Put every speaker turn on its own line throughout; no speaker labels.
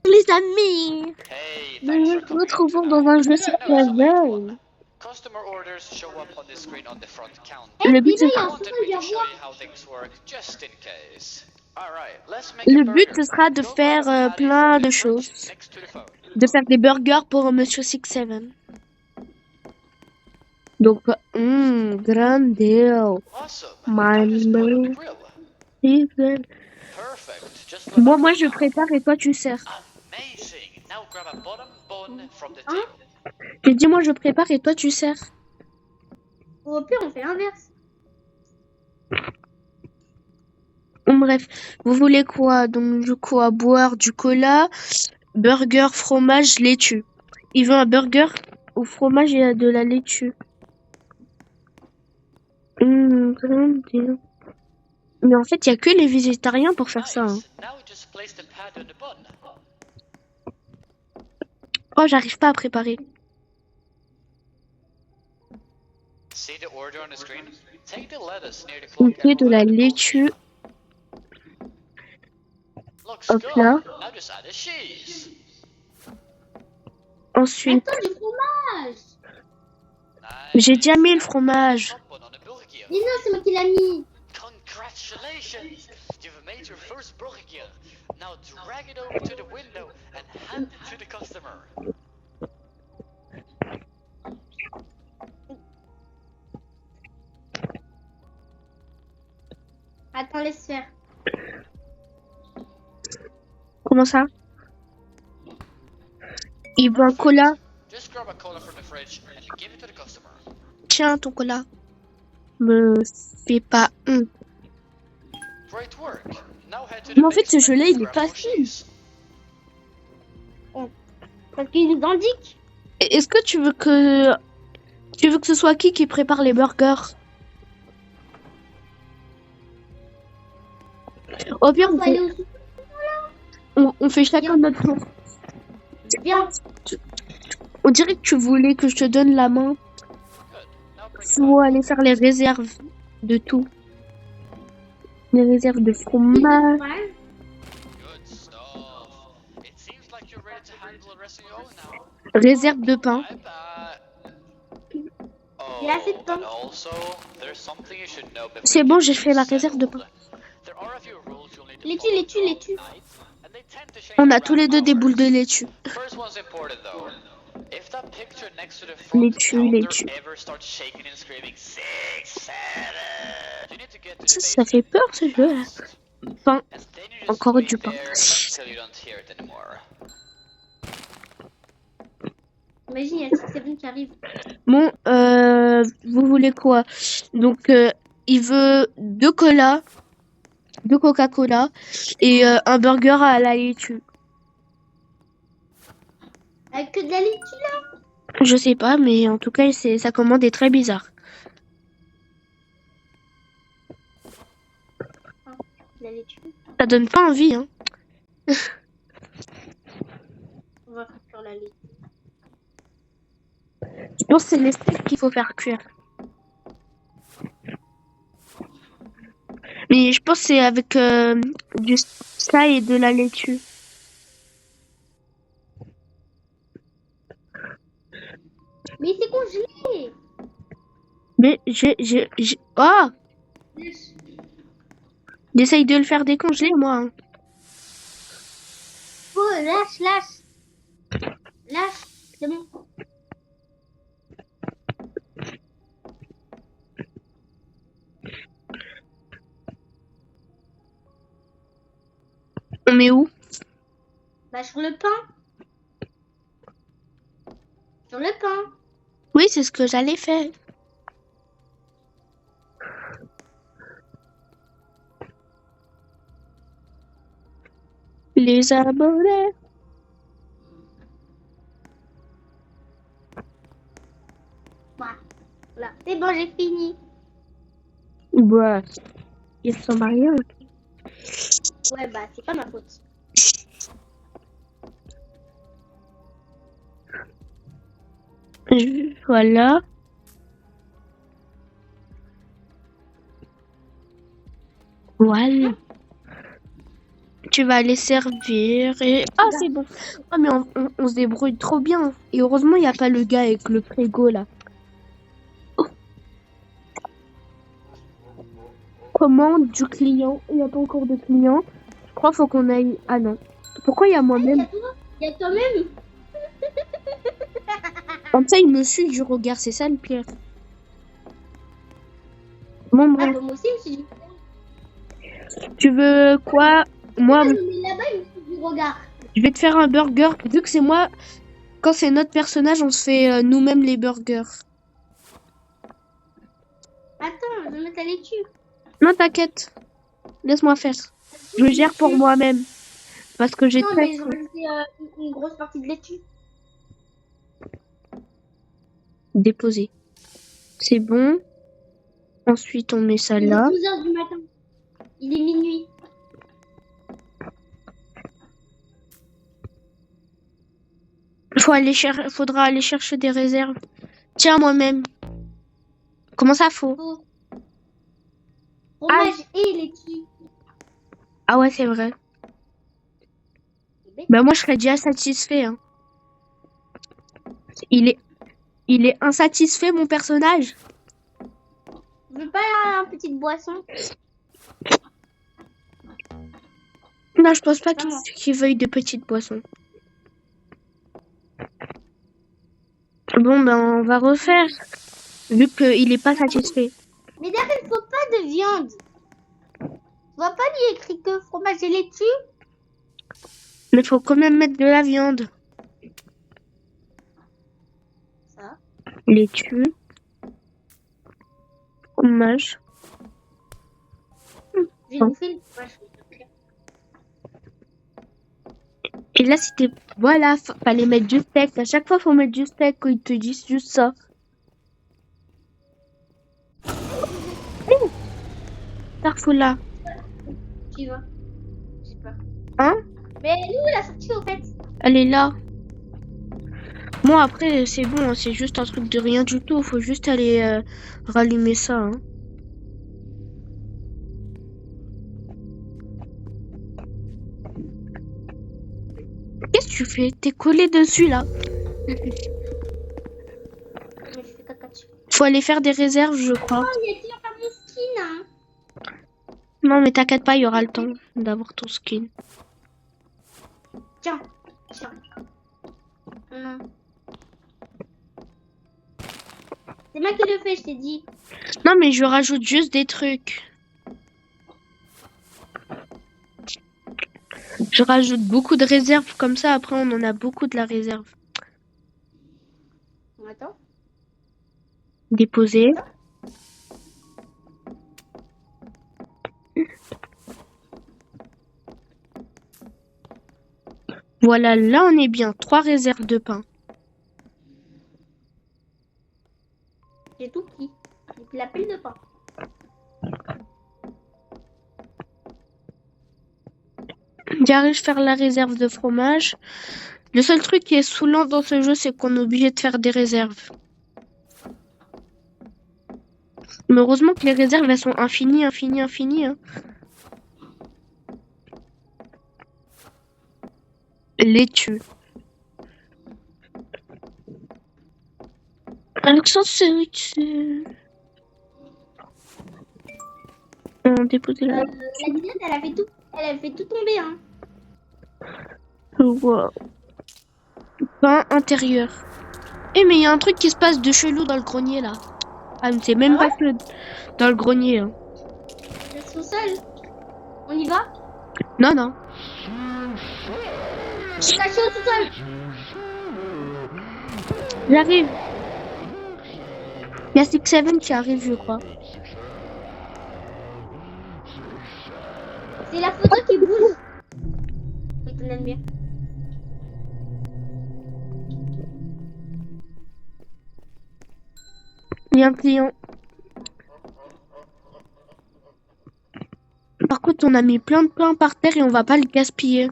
Les amis,
Hey,
nous
thanks
nous
for coming
retrouvons
tonight.
dans un jeu
Yeah, no, it's a late
surprise.
one. Customer orders show up on the screen on the front counter.
Le but,
Dis-le, il y a
I
un
wanted
souvent,
me
il
to
vient
show
voir.
you how things work, just in case. Alright, let's make a
le but
burger.
ce sera de
Go grab
faire
a patty
plein
from
de
the fridge
choses.
next to the phone.
De faire des burgers pour Monsieur 67. Donc, grand deal.
Awesome.
My
Now just put it on the
man.
grill. Perfect. Just let
Moi,
it
moi,
cook
je
now.
prépare et toi, tu sers.
Amazing. Now grab a bottom bun from the
Hein?
table.
Je dis, moi, je prépare et toi, tu sers.
Au pire, on fait l'inverse.
Bref, vous voulez quoi? Donc, du coup, à boire du cola, burger, fromage, laitue. Il veut un burger au fromage et à de la laitue. Grand deal. Mais en fait, il y a que les végétariens pour faire ça. Hein.
Nice. Now just place the patty on the bun.
Oh, j'arrive pas à préparer.
See the order on the screen? Take the lettuce near the
Il
clock
fait
and
de
move
la
it to the
laitue.
Looks
Hop
good.
là.
Now just add the cheese.
Ensuite,
Attends, du fromage.
j'ai
Nice.
déjà mis le
Now
fromage.
put the top bun on the burger.
Mais non, c'est moi qui l'ai mis.
Congratulations! You've made your first burger. Now drag it over to the window and hand it to the customer.
Attends, laisse faire.
Comment ça? Il veut un cola.
Just grab a cola from the fridge and give it to the customer.
Tiens, ton cola. Me fais pas
Great work. Now head to the
Mais en fait,
mix
ce jeu-là,
menu
il
to
est
grab more
facile.
cheese.
Parce qu'il nous indique.
Est-ce que tu veux que ce soit qui prépare les burgers? Au pire,
On va aller au
on fait chacun notre tour.
Viens.
On dirait que tu voulais que je te donne la main.
Good. Now bring it
Faut
back.
aller faire les réserves de tout. Les réserves de fromage.
Ouais.
Good stuff. It seems like you're ready to handle the rest of your own now.
Réserve de pain.
I bet.
Il y a assez de pain.
And also, there's something you should know before
C'est
you
bon,
get
j'ai fait la
settled.
réserve de pain.
There are a few rules you'll need to
Les tue,
follow
les tue, les tue.
throughout the night, and they tend to change
On a
around
tous les deux des
hours.
boules de laitue.
First one's important though. If that picture next to the
Les
front
tue, les
counter
tue.
ever starts shaking and screaming 6, 7, you need to get to the
Ça fait
basement
peur ce jeu-là.
fast.
Pain.
And then you just
Encore
wait
du pain.
there until you don't hear it anymore.
Imagine, il y a le 6-7 qui arrive.
Bon, vous voulez quoi? Donc, il veut 2 cola, 2 Coca-Cola et un burger à la laitue.
Avec que de la laitue là.
Je sais pas, mais en tout cas, sa commande est très bizarre.
De la laitue.
Ça donne pas envie, hein.
On va faire la laitue.
Je pense que c'est les steaks qu'il faut faire cuire. Mais je pense que c'est avec ça et de la laitue.
Mais c'est congelé.
Mais oh!
Laisse.
J'essaye de le faire décongeler, moi. Hein.
Oh, lâche, lâche. Lâche. C'est bon.
On met où?
Bah, sur le pain. Sur le pain.
Oui, c'est ce que j'allais faire. Les abonnés.
Voilà. C'est bon, j'ai fini.
Bah, il ressemble à rien.
Ouais, bah, c'est pas ma faute.
Voilà. Voilà. Tu vas les servir et... Ah, c'est bon. Ah, mais on se débrouille trop bien. Et heureusement, il n'y a pas le gars avec le frigo, là. Commande du client. Il n'y a pas encore de client. Je crois qu'il faut qu'on aille... Ah non. Pourquoi il y a
Il y
moi-même?
a toi. Il y a toi-même.
Comme ça, il me suit du regard. C'est ça le pire. Bon,
Ah,
bref.
bah, moi aussi, je me suis dit.
Tu veux quoi? Moi,
Ah, je me mets là-bas, il me fait du regard.
je vais te faire un burger. Vu que c'est moi, quand c'est notre personnage, on se fait nous-mêmes les burgers.
Attends, je vais mettre la laitue.
Non, t'inquiète. Laisse-moi faire. Je gère pour moi-même. Parce que j'ai
Non,
très
mais je
faim.
rajoutais une grosse partie de laitue.
Déposé. C'est bon. Ensuite, on met ça
Il est
là.
12h du matin. Il est minuit.
Faudra aller chercher des réserves. Tiens, moi-même. Comment ça faut?
Faut fromage et laitue.
Ah ouais, c'est vrai. Bah moi, je serais déjà satisfait. Hein. Il est insatisfait, mon personnage.
Je veux pas une petite boisson.
Non, je pense pas qu'il veuille de petites boissons. Bon, ben, on va refaire. Vu qu'il est pas satisfait.
Mais derrière, il faut pas de viande. Tu vois pas, il est écrit que fromage et laitue.
Mais faut quand même mettre de la viande.
Ça.
Laitue. Fromage.
J'ai bouffé le fromage.
Et là, c'était... Voilà, fallait mettre du steak. À chaque fois, faut mettre du steak quand ils te disent juste ça. Tarfoula.
Tu vois. Je sais pas.
Hein?
Mais elle est où la sortie au fait?
Elle est là. Bon, après, c'est bon. C'est juste un truc de rien du tout. Faut juste aller rallumer ça. Hein. Qu'est-ce que tu fais? T'es collé dessus, là.
Mais je fais caca dessus.
Faut aller faire des réserves, je crois.
Oh, il y a qui va faire mon skin, hein?
Non, mais t'inquiète pas, il y aura le temps d'avoir ton skin.
Tiens. Tiens. Non. C'est moi qui le fais, je t'ai dit.
Non, mais je rajoute juste des trucs. Je rajoute beaucoup de réserves, comme ça, après, on en a beaucoup de la réserve.
Attends.
Déposer. Voilà, là, on est bien. 3 réserves de pain.
J'ai tout pris. J'ai pris la pile de pain.
J'arrive à faire la réserve de fromage. Le seul truc qui est saoulant dans ce jeu, c'est qu'on est obligé de faire des réserves. Mais heureusement que les réserves, elles sont infinies, infinies, infinies. Hein. Laitue. Alexandre, on dépose la...
La guinette, elle a fait tout tomber, hein.
Wow. Pain intérieur. Eh, mais il y a un truc qui se passe de chelou dans le grenier, là. Ah, mais c'est même pas que dans le grenier. Hein.
Ils sont seuls. On y va?
Non, non.
C'est caché au sous-sol.
J'arrive. Il y a 6-7 qui arrive, je crois.
C'est la photo qui bouge. Et ton ennemi.
Il y a un client. Par contre, on a mis plein de pain par terre et on va pas le gaspiller.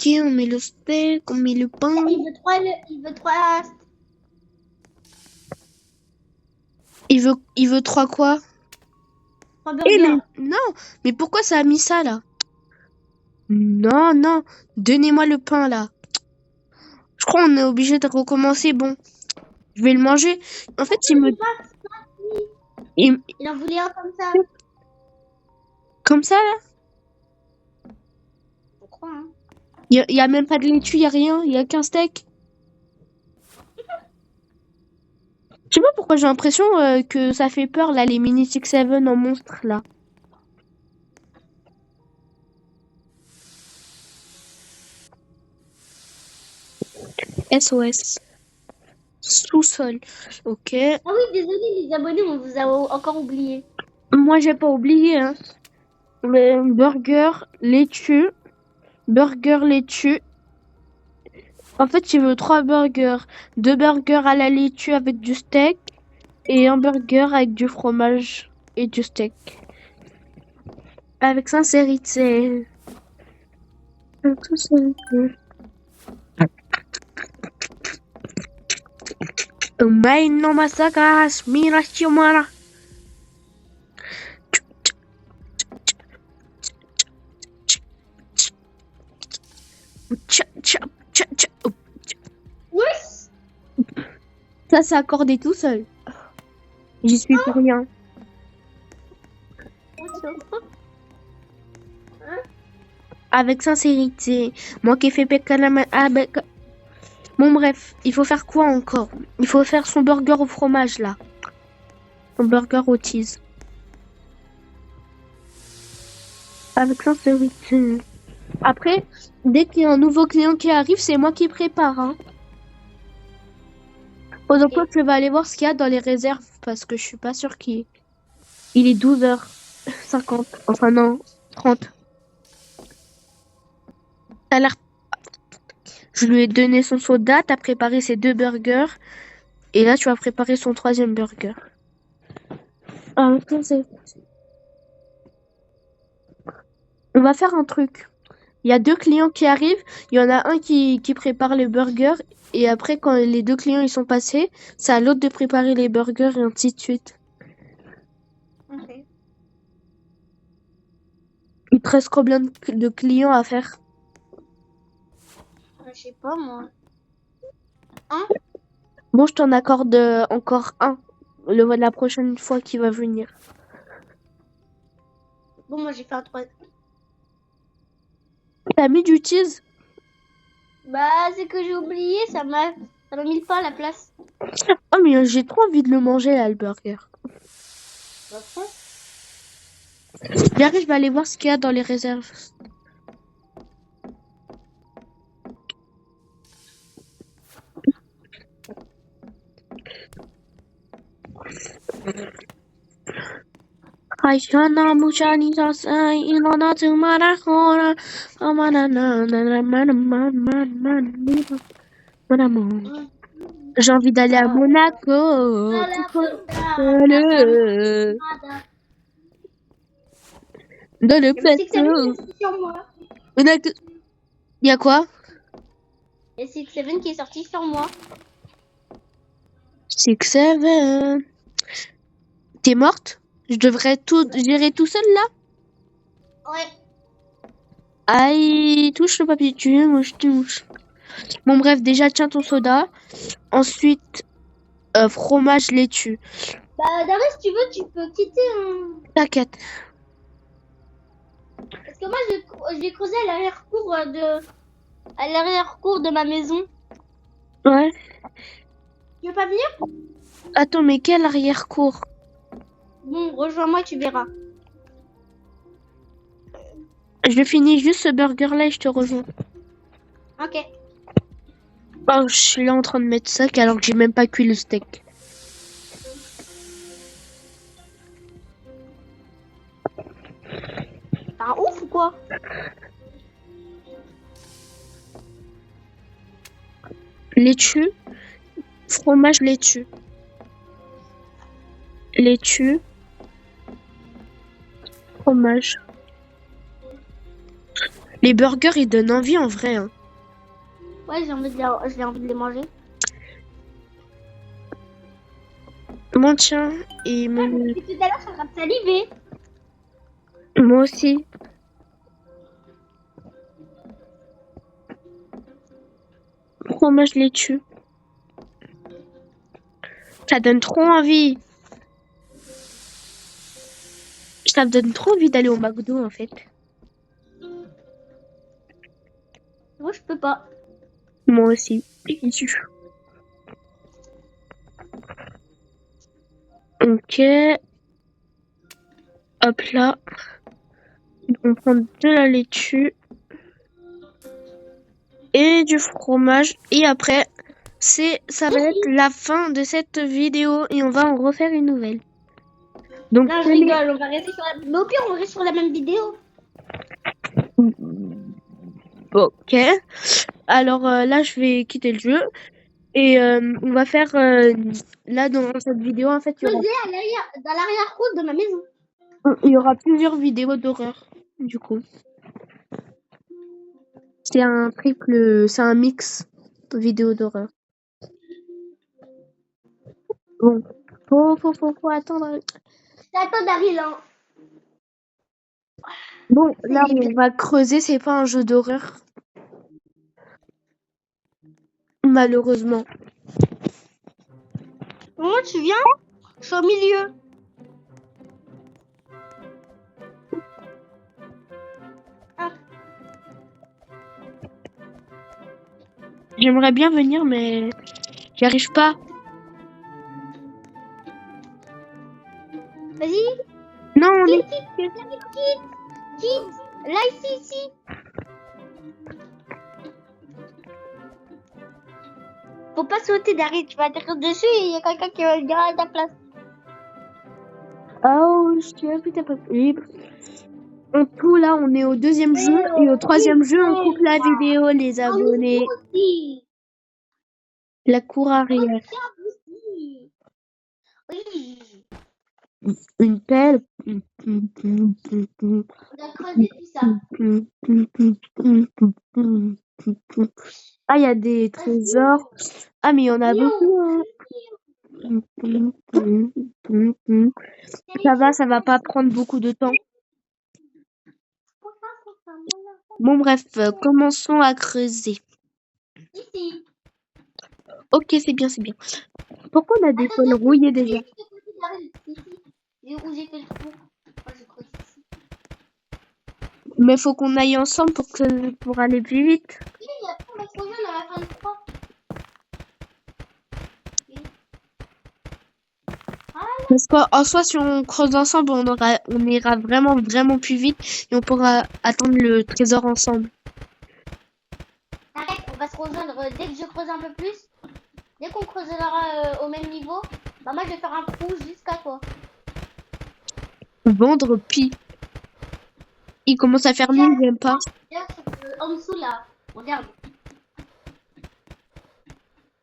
Ok, on met le steak, on met le pain.
Il veut 3.
Il veut 3 quoi?
3
Eh
burgers.
mais non, mais pourquoi ça a mis ça là? Non, non, donnez-moi le pain là. Je crois qu'on est obligé de recommencer. Bon, je vais le manger. En fait, il-
Il en voulait un comme ça.
comme ça là.
Je crois, hein.
Y a même pas de laitue, y a rien, y a qu'un steak. Je sais pas pourquoi j'ai l'impression que ça fait peur là, les mini 6-7 en monstre là. SOS. Sous-sol. Ok.
Ah oui, désolé les abonnés, on vous a encore oublié.
Moi, j'ai pas oublié, hein. Mais burger laitue. Burger laitue. En fait, il veut 3 burgers. 2 burgers à la laitue avec du steak. Et un burger avec du fromage et du steak. Avec sincérité. Avec sincérité. Mais non, ma sagas, mira chiomara.
Oui.
Ça, c'est accordé tout seul. J'y suis pour rien. Avec sincérité. Moi qui ai fait pécanama. Bon, bref, il faut faire quoi encore? Il faut faire son burger au fromage là. Son burger au cheese. Avec sincérité. Après, dès qu'il y a un nouveau client qui arrive, c'est moi qui prépare. Hein. Pendant que je vais aller voir ce qu'il y a dans les réserves parce que je suis pas sûre qu'il. Il est 12h50. Enfin non, 30. T'as l'air. Je lui ai donné son soda, t'as préparé ses 2 burgers. Et là, tu vas préparer son 3e burger. Ah, on va faire un truc. Il y a 2 clients qui arrivent. Il y en a un qui prépare les burgers. Et après, quand les 2 clients ils sont passés, c'est à l'autre de préparer les burgers et ainsi de suite.
Ok.
Il te reste combien de clients à faire?
Je sais pas moi.
Bon, je t'en accorde encore un. La prochaine fois qu'il va venir.
Bon, moi j'ai fait un 3.
T'as mis du cheese?
Bah, c'est que j'ai oublié, ça m'a mis le pain à la place.
Oh, mais j'ai trop envie de le manger là, le burger. J'arrive, je vais aller voir ce qu'il y a dans les réserves. Aishana mushani sasai ilona tumara hora amana na na mana. J'ai envie d'aller à Monaco. Dans le plateau. Monaco. Il y a quoi?
Il y a 6-7 qui est sorti sur moi.
6-7. T'es morte? Je devrais tout gérer tout seul là?
Ouais.
Aïe, touche le papier tu moi je touche. Bon bref, déjà tiens ton soda. Ensuite, fromage laitue.
Bah Daria, si tu veux, tu peux quitter.
T'inquiète.
Parce que moi, j'ai creusé à l'arrière-cour de ma maison.
Ouais.
Tu veux pas venir?
Attends, mais quel arrière-cour?
Bon, rejoins-moi, tu verras.
Je finis juste ce burger là et je te rejoins.
Ok.
Oh, je suis là en train de mettre ça alors que j'ai même pas cuit le steak.
T'as un ouf ou quoi?
Laitue, fromage laitue. Laitue, fromage. Les burgers, ils donnent envie en vrai. Hein.
Ouais, j'ai envie de les manger.
Bon, tiens, et
Et tout à l'heure, je suis en train de saliver.
moi aussi. Fromage laitue. Ça donne trop envie. Ça me donne trop envie d'aller au McDo en fait.
Moi, je peux pas.
Moi aussi. Ok. Hop là. On prend de la laitue et du fromage. Et après, ça va être la fin de cette vidéo et on va en refaire une nouvelle. Donc,
Non, je rigole, on va rester sur la... Mais au pire, on reste sur la même vidéo.
Ok. Alors là, je vais quitter le jeu. Et on va faire... là, dans cette vidéo, en fait,
Dans l'arrière-cour de ma maison.
il y aura plusieurs vidéos d'horreur, du coup. C'est un mix de vidéos d'horreur. Bon, faut attendre.
Attends, Daryl, hein.
Bon, là, on va creuser, c'est pas un jeu d'horreur. Malheureusement.
Comment tu viens? Je suis au milieu. Ah.
J'aimerais bien venir, mais j'y arrive pas.
Vas-y.
Non, on est...
Quitte. Là, ici. Faut pas sauter, Daryl. Tu vas atterrir dessus et il y a quelqu'un qui va venir à ta place.
Oh, je suis un putain pas libre. En tout, là, on est au deuxième jeu. Et au troisième jeu, on coupe la vidéo, les abonnés. La cour arrière.
Oui.
Une pelle.
On a creusé tout ça.
Ah, il y a des trésors. Ah, mais il y en a beaucoup. Hein. Ça va pas prendre beaucoup de temps. Bon, bref, commençons à creuser.
Ici.
Ok, c'est bien, c'est bien. Pourquoi on a des poils rouillés déjà?
Où j'ai fait le trou. Moi, je creuse ici.
Mais faut qu'on aille ensemble pour aller plus vite.
Oui, après, on va se rejoindre à la fin de 3.
Parce qu'en soi, si on creuse ensemble, on ira vraiment plus vite et on pourra attendre le trésor ensemble.
Arrête, on va se rejoindre dès que je creuse un peu plus. Dès qu'on creusera au même niveau, bah moi je vais faire un trou jusqu'à toi.
Vendre pis. Il commence à faire nuit, j'aime pas.
Regarde en dessous là, regarde.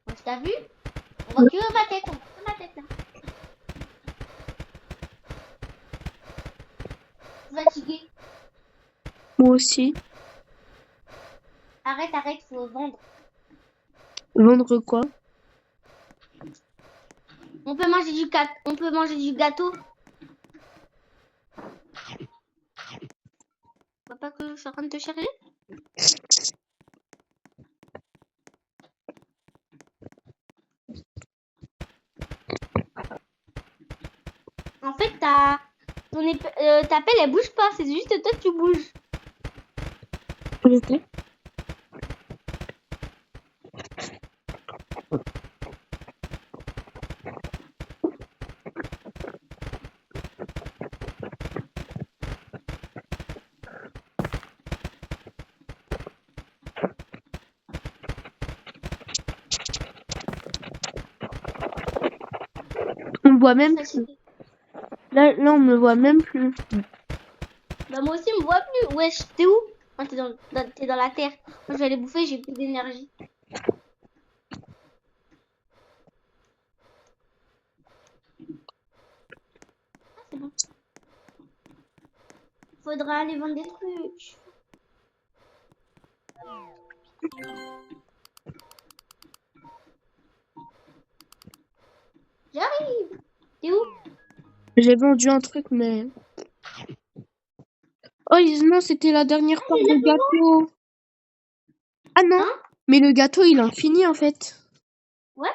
Donc, t'as vu? On voit que ma tête, là. Je suis fatiguée.
Moi aussi.
Arrête, faut vendre.
Vendre quoi?
On peut manger du gâteau. Tu vois pas que je suis en train de te chercher? En fait, ta pelle elle bouge pas, c'est juste toi tu bouges.
Ok. On me voit même plus. Là, on me voit même plus.
Bah moi aussi, on me voit plus. Wesh, t'es où? Oh, t'es dans la terre. Moi, je vais aller bouffer, j'ai plus d'énergie. Ah, c'est bon. Faudra aller vendre des trucs. J'arrive. T'es où?
J'ai vendu un truc, mais... Oh non, c'était la dernière part
C'est
du gâteau. Ah non,
Hein?
mais le gâteau, il est infini, en fait.
Ouais.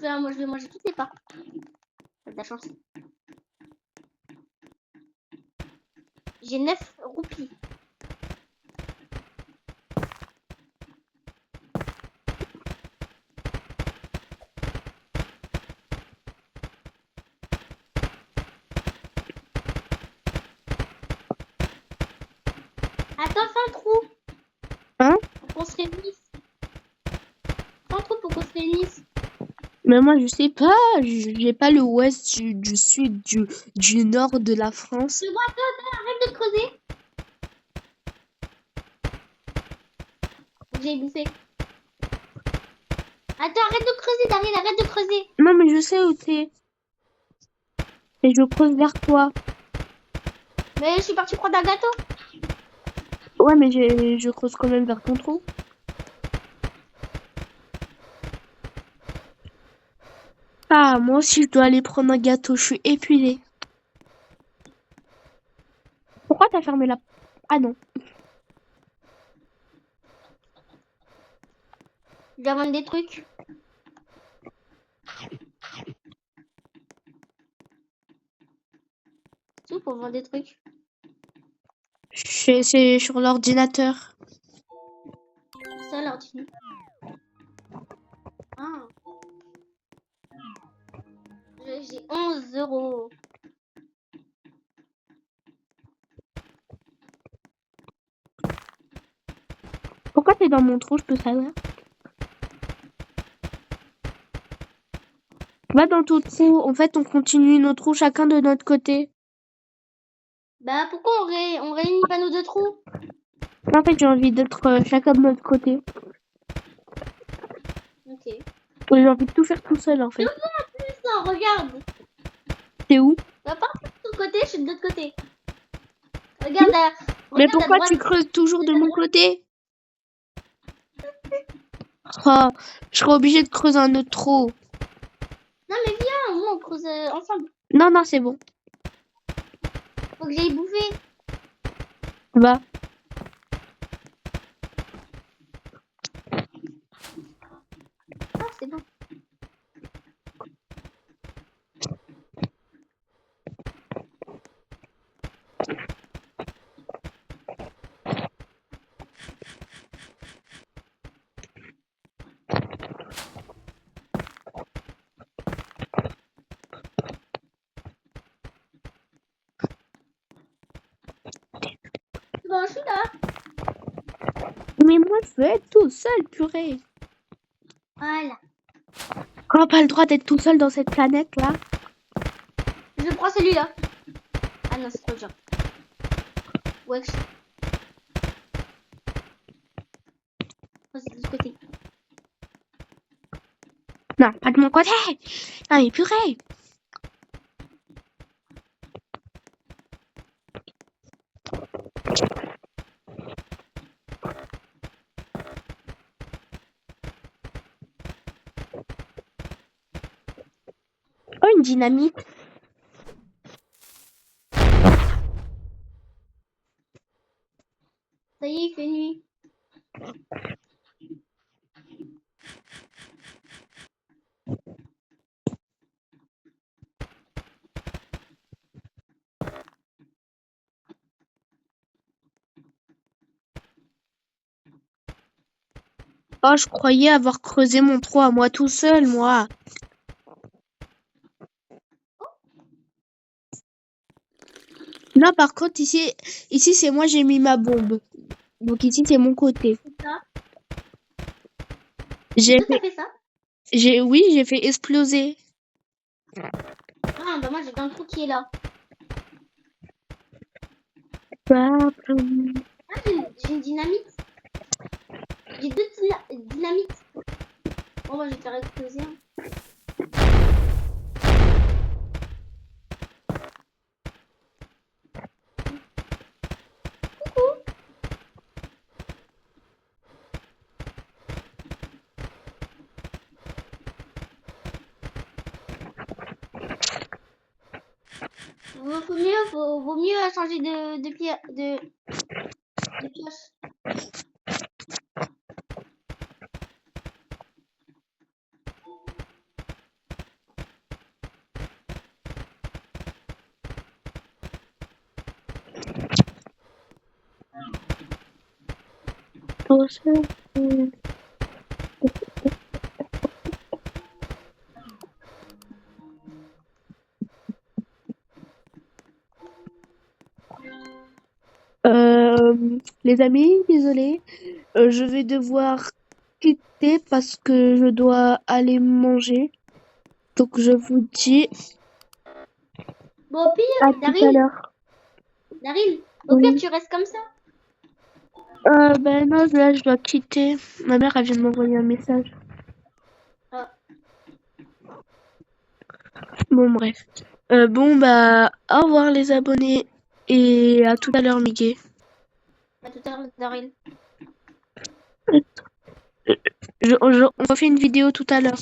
Ah, moi je vais manger toutes les parts. T'as de la chance. J'ai 9 roupies. Attends, fais un trou.
Hein?
Pour qu'on se réunisse. Fais un trou pour qu'on se réunisse.
Mais moi, je sais pas. J'ai pas le ouest, du sud, du nord de la France.
Je vois, arrête de creuser. Faut que j'aille bouffer. Attends, arrête de creuser, Daryl, arrête de creuser.
Non, mais je sais où t'es. Et je creuse vers toi.
Mais je suis partie prendre un gâteau.
Ouais, mais je creuse quand même vers ton trou. Ah, moi aussi, je dois aller prendre un gâteau. Je suis épuisée. Pourquoi t'as fermé la... Ah non.
Je dois vendre des trucs. C'est où pour vendre des trucs?
C'est sur l'ordinateur.
Ça, l'ordi. Ah. J'ai 11 euros.
Pourquoi t'es dans mon trou, je peux savoir? Va dans ton trou. En fait, on continue nos trous chacun de notre côté.
Bah pourquoi on réunit pas nos deux trous?
En fait, j'ai envie d'être chacun de notre côté.
Ok.
J'ai envie de tout faire tout seul, en fait.
Non, regarde.
T'es où?
Va pas de ton côté, je suis de l'autre côté. Regarde à,
Mais
regarde à
pourquoi
droite.
tu creuses toujours de mon côté? Oh, je serais obligée de creuser un autre trou.
Non mais viens, on creuse ensemble.
Non, non, c'est bon.
Faut que j'aille bouffer.
Va.
Ah, c'est bon. Bon, je suis là.
Mais moi, je veux être tout seul, purée.
Voilà.
On n'a pas le droit d'être tout seul dans cette planète-là.
Je prends celui-là. Ah non, c'est trop dur. Ouais. Oh, c'est de l'autre côté.
Non, pas de mon côté. Ah, mais purée. Oh, une dynamite.
Ça y est, il fait nuit.
Oh, je croyais avoir creusé mon trou à moi tout seul, moi. Non, par contre, ici c'est moi, j'ai mis ma bombe. Donc ici, c'est mon côté.
C'est ça.
J'ai
Toi, t'as
fait,
fait ça?
oui, j'ai fait exploser.
Ah, bah moi, j'ai un trou qui est là.
Bah,
Ah, j'ai une dynamite. J'ai deux dynamites. Bon, moi, je vais faire exploser. Coucou. Vaut mieux changer de pioche.
Les amis, désolé, je vais devoir quitter parce que je dois aller manger. Donc je vous dis
Bon, au
à
pire,
tout à l'heure.
Daryl, au pire,
Oui.
tu restes comme ça.
Ben non, là je dois quitter. Ma mère elle vient de m'envoyer un message.
Ah,
Bon bref. Bon bah au revoir les abonnés et à tout à l'heure Miguel.
à tout à l'heure, Daryl.
On refait une vidéo tout à l'heure.